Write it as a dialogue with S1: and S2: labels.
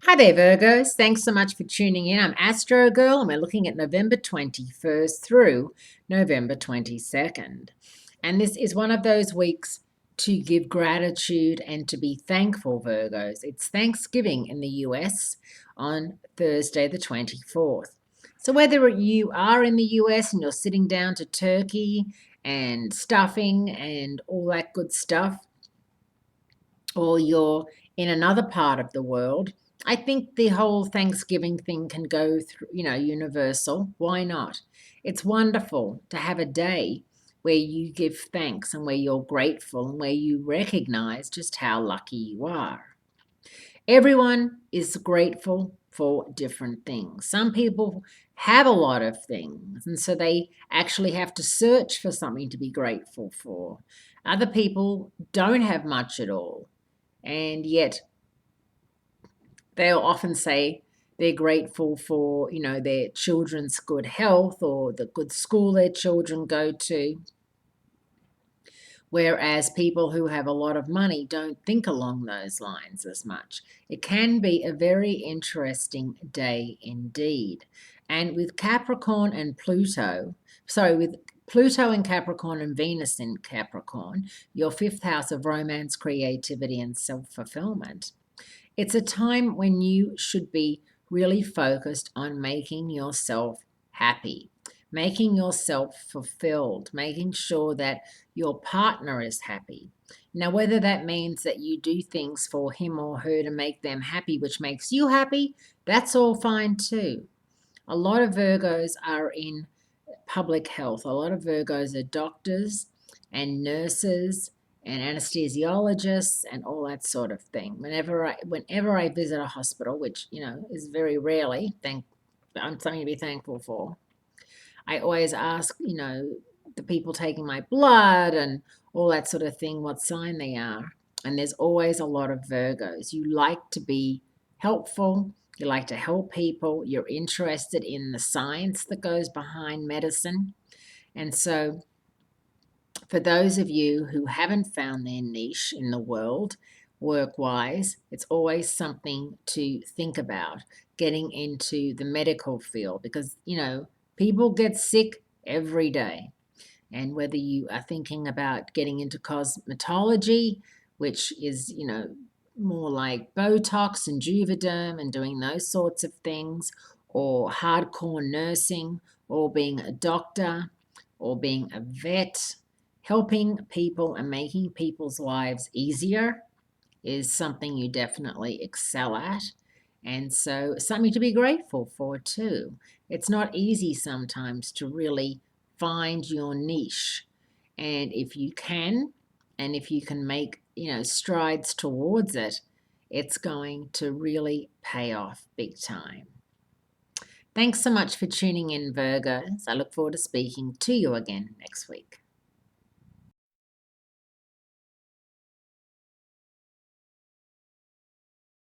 S1: Hi there, Virgos. Thanks so much for tuning in. I'm Astrogirl, and we're looking at November 21st through November 22nd. And this is one of those weeks to give gratitude and to be thankful, Virgos. It's Thanksgiving in the US on Thursday, the 24th. So, whether you are in the US and you're sitting down to turkey and stuffing and all that good stuff, or you're in another part of the world, I think the whole Thanksgiving thing can go through, universal. Why not? It's wonderful to have a day where you give thanks and where you're grateful and where you recognize just how lucky you are. Everyone is grateful for different things. Some people have a lot of things, and so they actually have to search for something to be grateful for. Other people don't have much at all, and yet they'll often say they're grateful for, their children's good health or the good school their children go to. Whereas people who have a lot of money don't think along those lines as much. It can be a very interesting day indeed. And with Capricorn and Pluto, with Pluto in Capricorn and Venus in Capricorn, your fifth house of romance, creativity, and self fulfillment, it's a time when you should be really focused on making yourself happy, making yourself fulfilled, making sure that your partner is happy. Now, whether that means that you do things for him or her to make them happy, which makes you happy, that's all fine too. A lot of Virgos are in public health. A lot of Virgos are doctors and nurses and anesthesiologists and all that sort of thing. Whenever I visit a hospital, which is very rarely, I'm something to be thankful for, I always ask the people taking my blood and all that sort of thing what sign they are. And there's always a lot of Virgos. You like to be helpful. You like to help people. You're interested in the science that goes behind medicine. And so, for those of you who haven't found their niche in the world, work wise, it's always something to think about getting into the medical field because, people get sick every day. And whether you are thinking about getting into cosmetology, which is, more like Botox and Juvederm and doing those sorts of things, or hardcore nursing, or being a doctor, or being a vet, helping people and making people's lives easier is something you definitely excel at. And so, something to be grateful for too. It's not easy sometimes to really find your niche. And if you can, and if you can make, strides towards it, it's going to really pay off big time. Thanks so much for tuning in, Virgos. I look forward to speaking to you again next week.